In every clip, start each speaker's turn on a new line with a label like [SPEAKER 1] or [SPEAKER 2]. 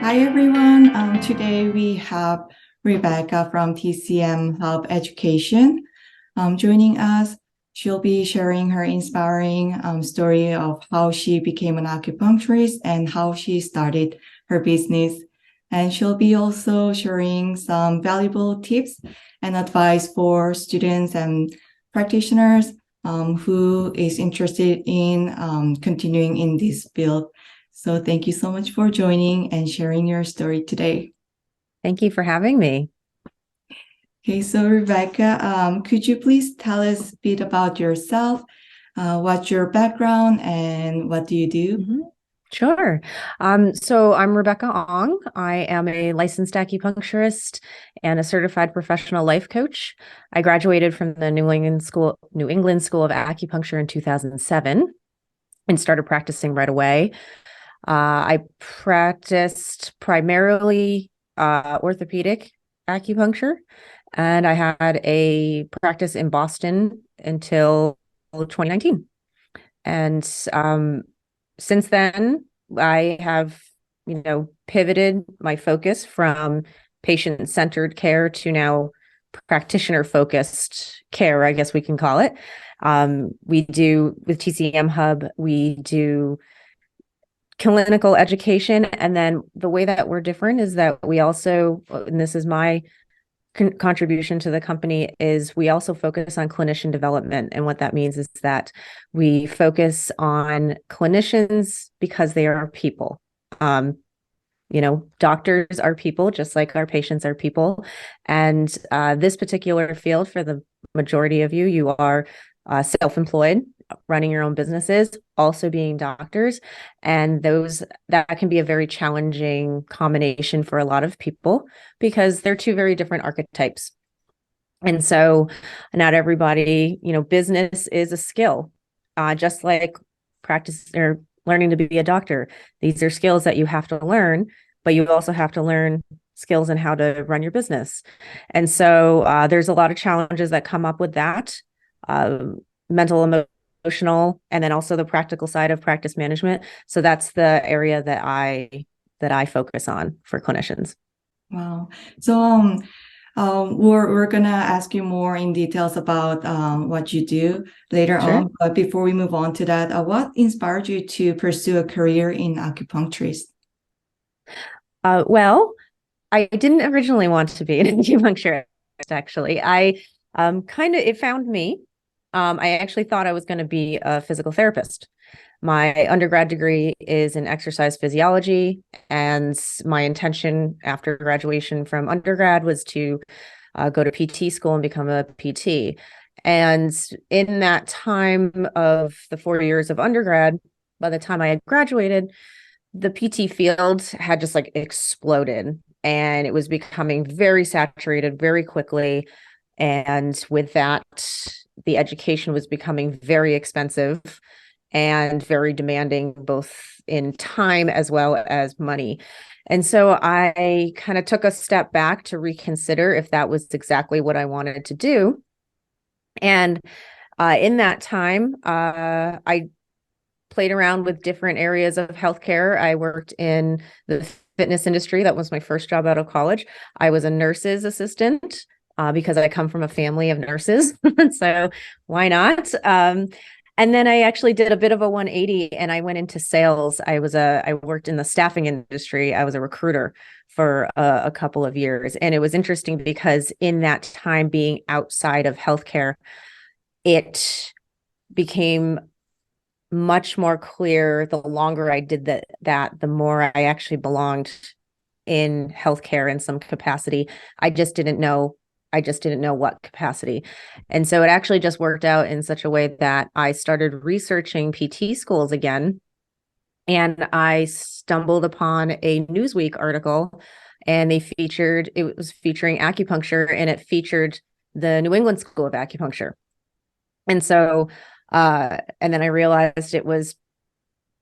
[SPEAKER 1] Hi everyone. Today we have Rebecca from TCM Hub Education joining us. She'll be sharing her inspiring story of how she became an acupuncturist and how she started her business. And she'll be also sharing some valuable tips and advice for students and practitioners who is interested in continuing in this field. So thank you so much for joining and sharing your story today.
[SPEAKER 2] Thank you for having me.
[SPEAKER 1] Okay, so Rebecca, could you please tell us a bit about yourself? What's your background and what do you do?
[SPEAKER 2] Sure. So I'm Rebecca Ong. I am a licensed acupuncturist and a certified professional life coach. I graduated from the New England School of Acupuncture in 2007 and started practicing right away. I practiced primarily orthopedic acupuncture, and I had a practice in Boston until 2019. And since then, I have, pivoted my focus from patient-centered care to now practitioner-focused care, I guess we can call it. We do, with TCM Hub, we do clinical education. And then the way that we're different is that we also, and this is my contribution to the company, is we also focus on clinician development. And what that means is that we focus on clinicians because they are people. Doctors are people, just like our patients are people. And this particular field, for the majority of you, you are self-employed, running your own businesses, also being doctors. And that can be a very challenging combination for a lot of people because they're two very different archetypes. And so not everybody, business is a skill, just like practice or learning to be a doctor. These are skills that you have to learn, but you also have to learn skills in how to run your business. And so there's a lot of challenges that come up with that, mental, emotional, and then also the practical side of practice management. So that's the area that I focus on for clinicians.
[SPEAKER 1] Wow. So we're gonna ask you more in details about what you do later
[SPEAKER 2] Sure.
[SPEAKER 1] on. But before we move on to that, what inspired you to pursue a career in acupuncturist?
[SPEAKER 2] Well, I didn't originally want to be an acupuncturist, actually. It found me. I actually thought I was going to be a physical therapist. My undergrad degree is in exercise physiology, and my intention after graduation from undergrad was to go to PT school and become a PT. And in that time of the 4 years of undergrad, by the time I had graduated, the PT field had just like exploded, and it was becoming very saturated very quickly. And with that, the education was becoming very expensive and very demanding, both in time as well as money. And so I kind of took a step back to reconsider if that was exactly what I wanted to do. And in that time, I played around with different areas of healthcare. I worked in the fitness industry. That was my first job out of college. I was a nurse's assistant because I come from a family of nurses. So why not? And then I actually did a bit of a 180 and I went into sales. I worked in the staffing industry. I was a recruiter for a couple of years. And it was interesting because in that time being outside of healthcare, it became much more clear the longer I did that, the more I actually belonged in healthcare in some capacity. I just didn't know what capacity. And so it actually just worked out in such a way that I started researching PT schools again. And I stumbled upon a Newsweek article, and it was featuring acupuncture, and it featured the New England School of Acupuncture. And so and then I realized it was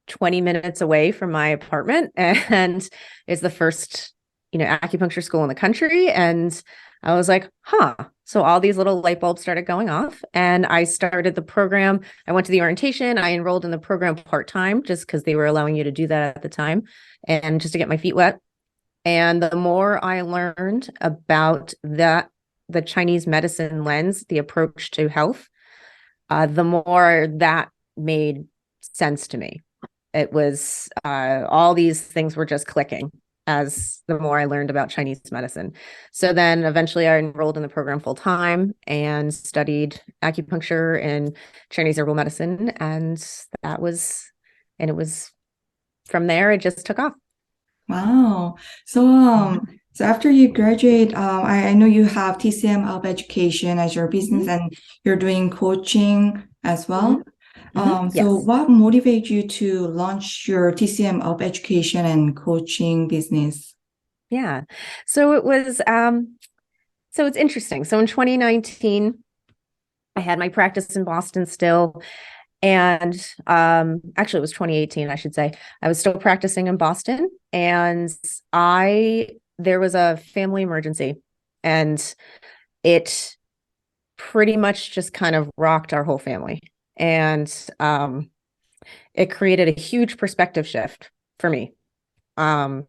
[SPEAKER 2] 20 minutes away from my apartment, and it's the first, acupuncture school in the country. And I was like, huh. So all these little light bulbs started going off, and I started the program. I went to the orientation. I enrolled in the program part-time just because they were allowing you to do that at the time, and just to get my feet wet. And the more I learned about the Chinese medicine lens, the approach to health, the more that made sense to me. It was all these things were just clicking as the more I learned about Chinese medicine. So then eventually I enrolled in the program full time and studied acupuncture and Chinese herbal medicine. And it was from there, it just took off.
[SPEAKER 1] Wow. So, so after you graduate, I know you have TCM of education as your business and you're doing coaching as well. So
[SPEAKER 2] Yes.
[SPEAKER 1] what motivates you to launch your TCM of education and coaching business?
[SPEAKER 2] Yeah. So it was, so it's interesting. So in 2019, I had my practice in Boston still. And actually, it was 2018, I should say. I was still practicing in Boston, and there was a family emergency, and it pretty much just kind of rocked our whole family. And it created a huge perspective shift for me. And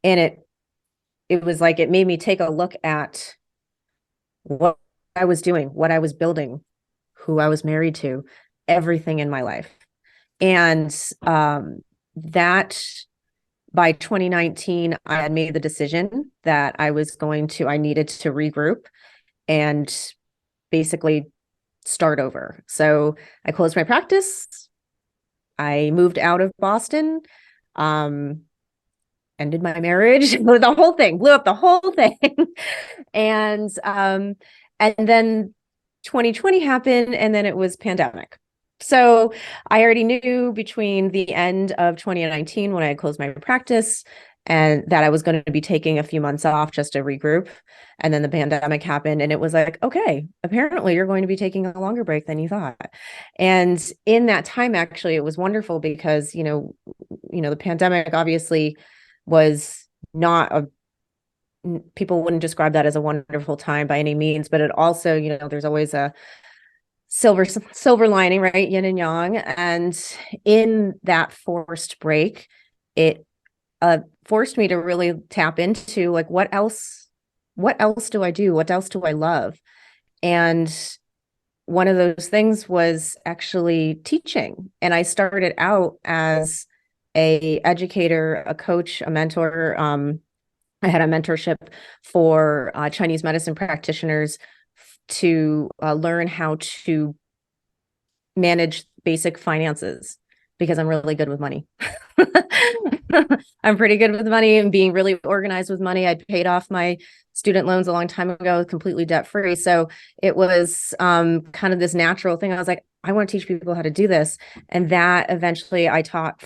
[SPEAKER 2] it was like it made me take a look at what I was doing, what I was building, who I was married to, everything in my life. And that by 2019, I had made the decision that I needed to regroup and basically start over. So I closed my practice. I moved out of Boston, ended my marriage, the whole thing, blew up the whole thing. And then 2020 happened, and then it was pandemic. So I already knew between the end of 2019 when I had closed my practice and that I was going to be taking a few months off just to regroup. And then the pandemic happened, and it was like, okay, apparently you're going to be taking a longer break than you thought. And in that time, actually, it was wonderful because, the pandemic obviously was not people wouldn't describe that as a wonderful time by any means, but it also, there's always a silver lining, right? Yin and yang. And in that forced break, it forced me to really tap into like, what else do I do? What else do I love? And one of those things was actually teaching. And I started out as a educator, a coach, a mentor. I had a mentorship for Chinese medicine practitioners to learn how to manage basic finances because I'm really good with money. I'm pretty good with money and being really organized with money. I paid off my student loans a long time ago, completely debt free. So it was kind of this natural thing. I was like, I want to teach people how to do this. And that eventually I taught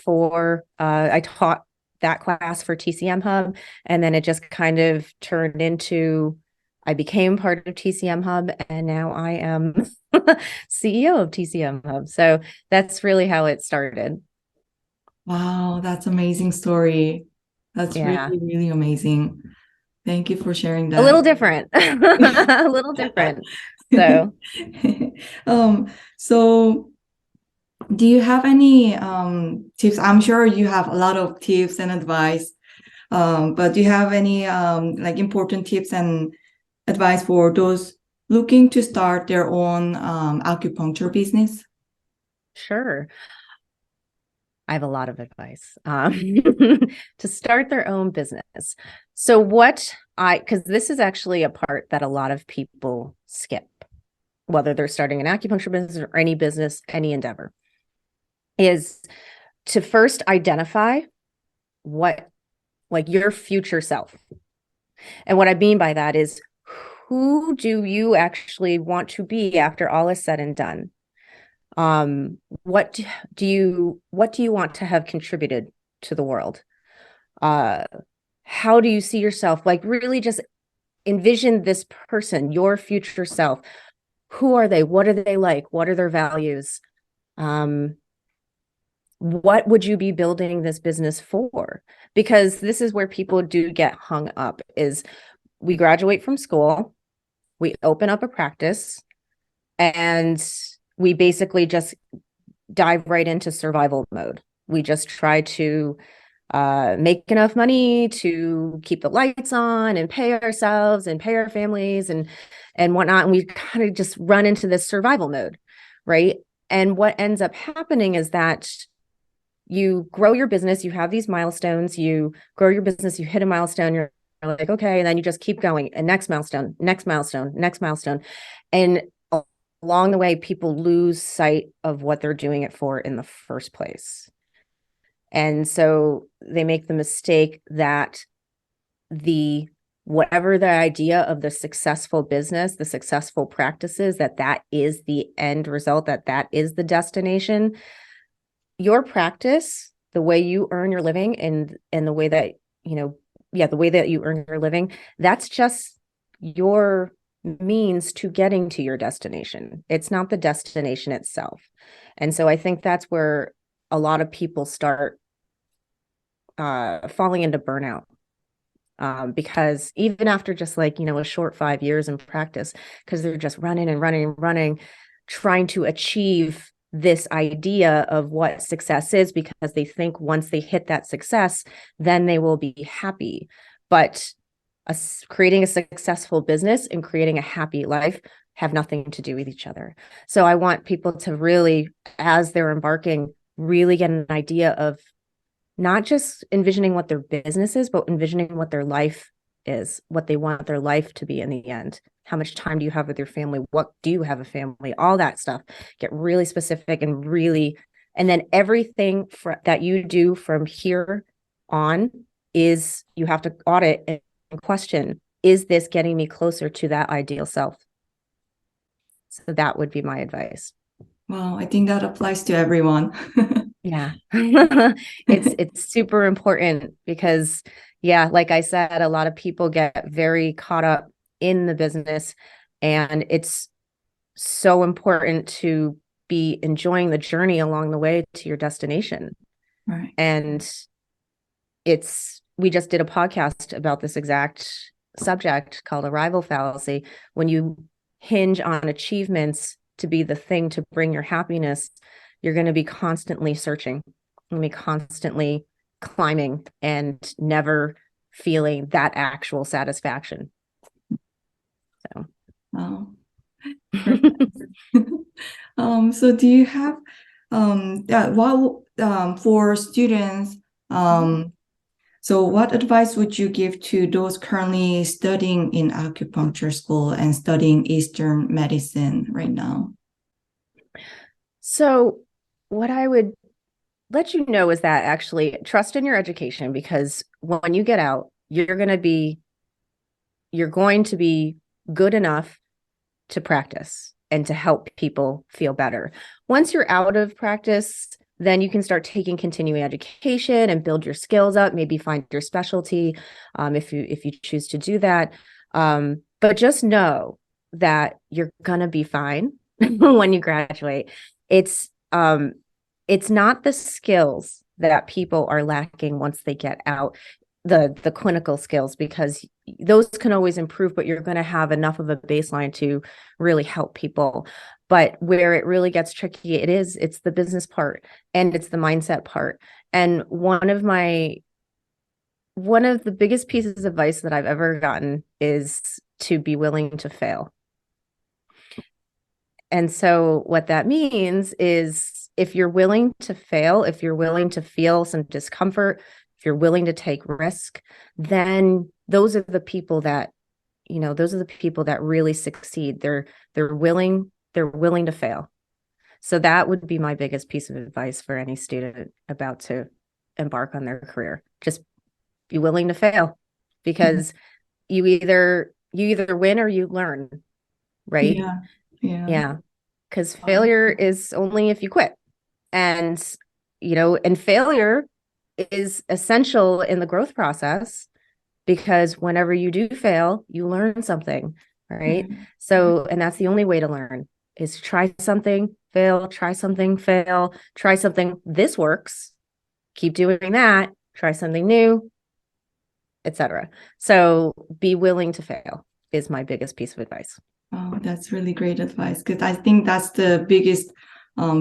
[SPEAKER 2] that class for TCM Hub. And then it just kind of turned into, I became part of TCM Hub, and now I am CEO of TCM Hub. So that's really how it started.
[SPEAKER 1] Wow, that's amazing story. That's
[SPEAKER 2] Yeah.
[SPEAKER 1] really, really amazing. Thank you for sharing
[SPEAKER 2] A
[SPEAKER 1] that.
[SPEAKER 2] little different. A little different. So
[SPEAKER 1] Um, so do you have any tips? I'm sure you have a lot of tips and advice. But do you have any like important tips and advice for those looking to start their own acupuncture business?
[SPEAKER 2] sure. I have a lot of advice to start their own business. So because this is actually a part that a lot of people skip, whether they're starting an acupuncture business or any business, any endeavor, is to first identify what, like, your future self. And what I mean by that is, who do you actually want to be after all is said and done? What do you want to have contributed to the world? How do you see yourself? Like, really just envision this person, your future self. Who are they? What are they like? What are their values? What would you be building this business for? Because this is where people do get hung up, is we graduate from school, we open up a practice, and we basically just dive right into survival mode. We just try to make enough money to keep the lights on and pay ourselves and pay our families and whatnot. And we kind of just run into this survival mode, right? And what ends up happening is that you grow your business, you have these milestones, you grow your business, you hit a milestone, you're like, okay, and then you just keep going, and next milestone, next milestone, next milestone. And along the way, people lose sight of what they're doing it for in the first place. And so they make the mistake that whatever the idea of the successful business, the successful practices, that is the end result, that is the destination. Your practice, the way you earn your living and the way that, the way that you earn your living, that's just your means to getting to your destination. It's not the destination itself. And so I think that's where a lot of people start falling into burnout. Because even after just like, a short 5 years in practice, because they're just running and running and running, trying to achieve this idea of what success is, because they think once they hit that success, then they will be happy. But creating a successful business and creating a happy life have nothing to do with each other. So I want people to really, as they're embarking, really get an idea of not just envisioning what their business is, but envisioning what their life is, what they want their life to be in the end. How much time do you have with your family? What do you have a family? All that stuff. Get really specific and then everything that you do from here on is you have to audit and question, is this getting me closer to that ideal self? So that would be my advice.
[SPEAKER 1] Well, I think that applies to everyone.
[SPEAKER 2] Yeah. It's super important because, like I said, a lot of people get very caught up in the business, and it's so important to be enjoying the journey along the way to your destination.
[SPEAKER 1] Right.
[SPEAKER 2] And we just did a podcast about this exact subject called arrival fallacy. When you hinge on achievements to be the thing to bring your happiness, you're going to be constantly searching, you're going to be constantly climbing and never feeling that actual satisfaction. So,
[SPEAKER 1] wow. So do you have for students, so what advice would you give to those currently studying in acupuncture school and studying Eastern medicine right now?
[SPEAKER 2] So what I would let you know is that actually trust in your education, because when you get out, you're going to be good enough to practice and to help people feel better. Once you're out of practice, then you can start taking continuing education and build your skills up, maybe find your specialty, if you choose to do that. But just know that you're gonna be fine when you graduate. It's not the skills that people are lacking once they get out, the clinical skills, because those can always improve, but you're going to have enough of a baseline to really help people. But where it really gets tricky, it's the business part and it's the mindset part. And one of the biggest pieces of advice that I've ever gotten is to be willing to fail. And so what that means is, if you're willing to fail, if you're willing to feel some discomfort, if you're willing to take risk, then those are the people that really succeed. They're willing to fail. So that would be my biggest piece of advice for any student about to embark on their career. Just be willing to fail, because you either win or you learn, right? Yeah. Because failure is only if you quit. And failure is essential in the growth process, because whenever you do fail, you learn something, right? So, and that's the only way to learn, is try something, fail, try something, fail, try something. This works. Keep doing that. Try something new, etc. So be willing to fail is my biggest piece of advice.
[SPEAKER 1] Oh, that's really great advice, because I think that's the biggest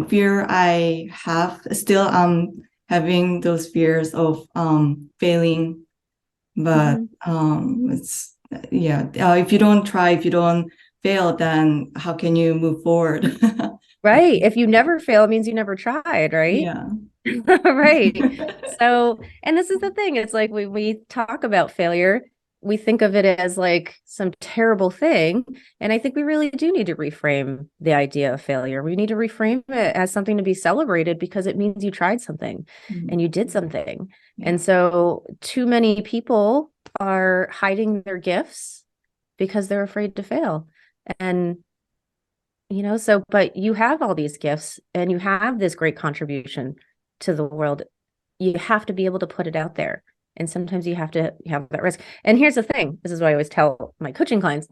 [SPEAKER 1] fear I have still. having those fears of failing, but it's if you don't try, if you don't fail, then how can you move forward?
[SPEAKER 2] Right. If you never fail, it means you never tried, right?
[SPEAKER 1] Yeah.
[SPEAKER 2] Right. So, and this is the thing. It's like when we talk about failure, we think of it as like some terrible thing. And I think we really do need to reframe the idea of failure. We need to reframe it as something to be celebrated because it means you tried something and you did something.
[SPEAKER 1] Yeah.
[SPEAKER 2] And so too many people are hiding their gifts because they're afraid to fail. And so, but you have all these gifts and you have this great contribution to the world. You have to be able to put it out there. And sometimes you have to have that risk. And here's the thing. This is what I always tell my coaching clients.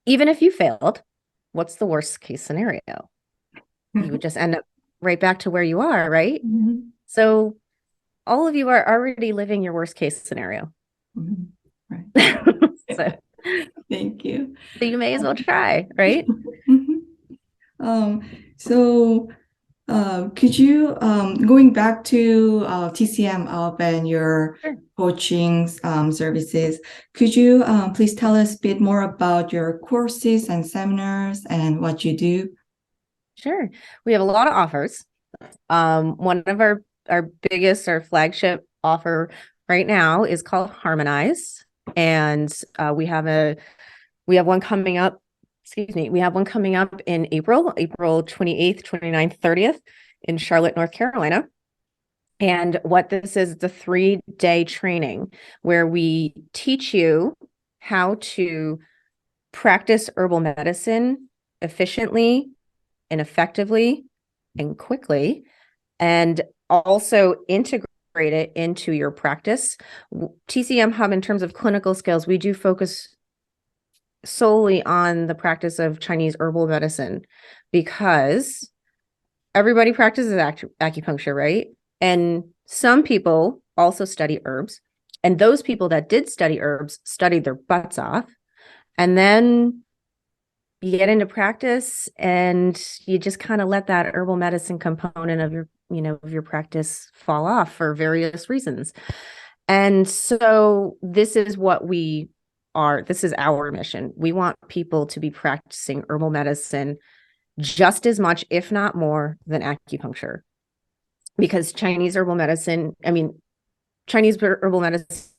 [SPEAKER 2] Even if you failed, what's the worst case scenario? You would just end up right back to where you are, right?
[SPEAKER 1] Mhm.
[SPEAKER 2] So all of you are already living your worst case scenario.
[SPEAKER 1] Mhm. Right.
[SPEAKER 2] So
[SPEAKER 1] Thank you.
[SPEAKER 2] you may as well try, right?
[SPEAKER 1] Mhm. So could you, going back to TCM up and your
[SPEAKER 2] Sure.
[SPEAKER 1] coaching services, could you please tell us a bit more about your courses and seminars and what you do?
[SPEAKER 2] Sure. We have a lot of offers. One of our biggest, our flagship offer right now is called Harmonize. And we have one coming up, we have one coming up in April 28th, 29th, 30th in Charlotte, North Carolina. And what this is, the 3-day training where we teach you how to practice herbal medicine efficiently and effectively and quickly, and also integrate it into your practice. TCM Hub, in terms of clinical skills, we do focus solely on the practice of Chinese herbal medicine because everybody practices acupuncture, right? And some people also study herbs. And those people that did study herbs studied their butts off. And then you get into practice and you just kind of let that herbal medicine component of your practice fall off for various reasons. And so this is what we are. This is our mission. We want people to be practicing herbal medicine just as much, if not more, than acupuncture. Because Chinese herbal medicine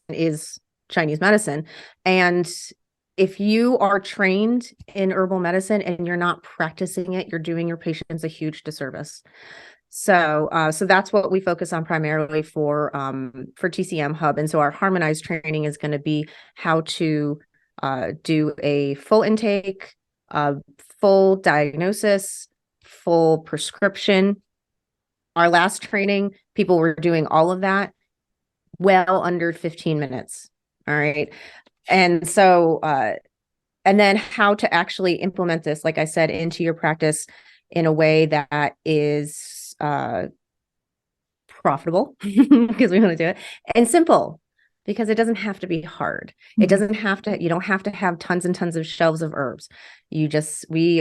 [SPEAKER 2] is Chinese medicine. And if you are trained in herbal medicine and you're not practicing it, you're doing your patients a huge disservice. So that's what we focus on primarily for TCM Hub. And so our harmonized training is going to be how to do a full intake, full diagnosis, full prescription. Our last training, people were doing all of that well under 15 minutes. All right. And so, and then how to actually implement this, like I said, into your practice in a way that is profitable because we want to do it, and simple because it doesn't have to be hard. It doesn't have to, you don't have to have tons and tons of shelves of herbs. We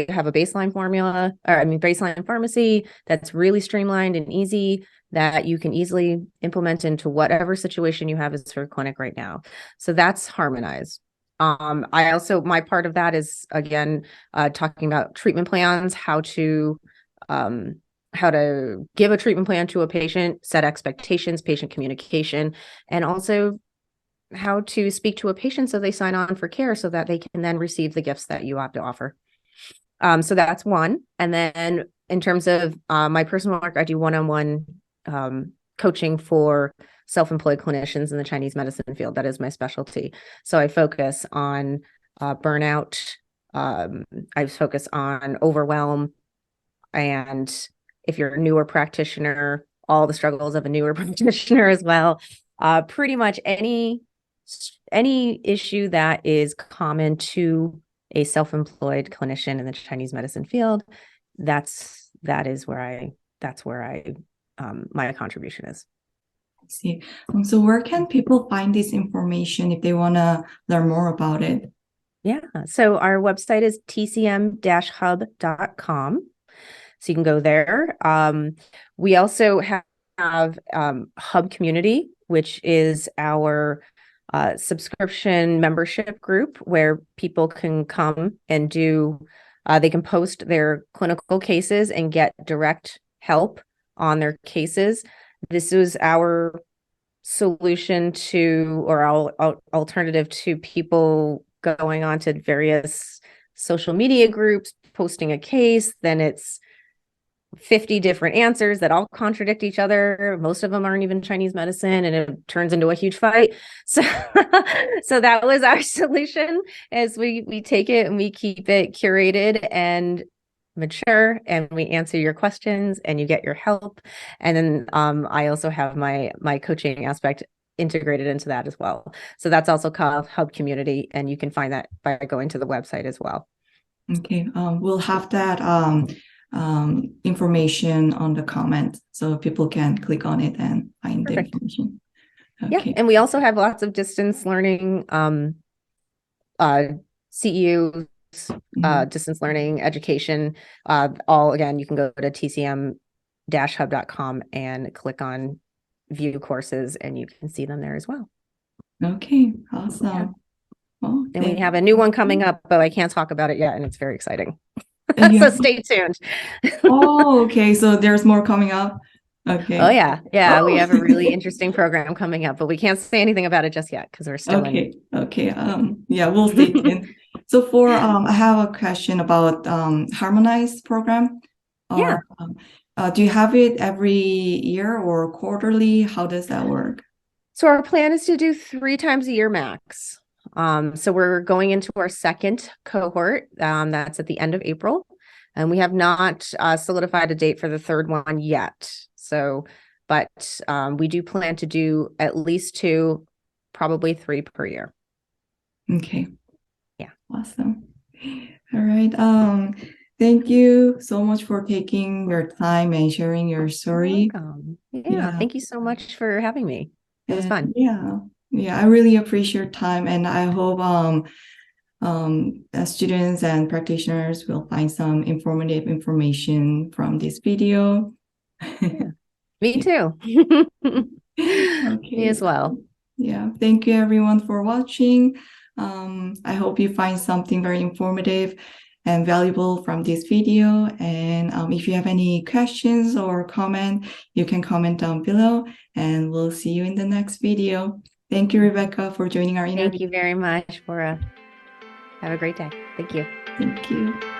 [SPEAKER 2] have a baseline baseline pharmacy that's really streamlined and easy that you can easily implement into whatever situation you have as for clinic right now. So that's Harmonize. My part of that is, again, talking about treatment plans, how to give a treatment plan to a patient, set expectations, patient communication, and also how to speak to a patient so they sign on for care so that they can then receive the gifts that you have to offer. So that's one. And then in terms of my personal work, I do one-on-one coaching for self-employed clinicians in the Chinese medicine field. That is my specialty. So I focus on burnout. I focus on overwhelm. And if you're a newer practitioner, all the struggles of a newer practitioner as well. Pretty much any issue that is common to a self-employed clinician in the Chinese medicine field, that's where my contribution is.
[SPEAKER 1] I see. So where can people find this information if they want to learn more about it?
[SPEAKER 2] Yeah. So our website is tcm-hub.com. So you can go there. We also have have Hub Community, which is our subscription membership group where people can come and they can post their clinical cases and get direct help on their cases. This is our solution to, or our alternative to people going on to various social media groups, posting a case, then it's 50 different answers that all contradict each other. Most of them aren't even Chinese medicine, and it turns into a huge fight. So, so that was our solution, as we take it and we keep it curated and mature, and we answer your questions and you get your help. And then I also have my coaching aspect integrated into that as well. So that's also called Hub Community, and you can find that by going to the website as well.
[SPEAKER 1] Okay, we'll have that information on the comment so people can click on it and find the information.
[SPEAKER 2] Okay. Yeah, and we also have lots of distance learning, CEUs, distance learning education. All, again, you can go to tcm-hub.com and click on view courses, and you can see them there as well.
[SPEAKER 1] Okay, awesome.
[SPEAKER 2] Yeah.
[SPEAKER 1] Well,
[SPEAKER 2] and we have a new one coming up, but I can't talk about it yet, and it's very exciting. So stay tuned.
[SPEAKER 1] Oh, okay. So there's more coming up. Okay.
[SPEAKER 2] Oh yeah. Yeah. We have a really interesting program coming up, but we can't say anything about it just yet because we're still
[SPEAKER 1] in. Okay. Yeah, we'll stay tuned. So I have a question about harmonized program.
[SPEAKER 2] Yeah.
[SPEAKER 1] Do you have it every year or quarterly? How does that work?
[SPEAKER 2] So our plan is to do 3 times a year max. So we're going into our second cohort. That's at the end of April, and we have not solidified a date for the third one yet. So, but we do plan to do at least 2, probably 3 per year.
[SPEAKER 1] Okay.
[SPEAKER 2] Yeah.
[SPEAKER 1] Awesome. All right. Thank you so much for taking your time and sharing your story.
[SPEAKER 2] You're welcome. Yeah. Thank you so much for having me. It was fun.
[SPEAKER 1] Yeah, I really appreciate your time, and I hope students and practitioners will find some informative information from this video.
[SPEAKER 2] Yeah. Me too.
[SPEAKER 1] Okay.
[SPEAKER 2] Me as well.
[SPEAKER 1] Yeah, thank you everyone for watching. I hope you find something very informative and valuable from this video. And if you have any questions or comment, you can comment down below, and we'll see you in the next video. Thank you, Rebecca, for joining our interview.
[SPEAKER 2] Thank you very much, Bora. Have a great day. Thank you.
[SPEAKER 1] Thank you.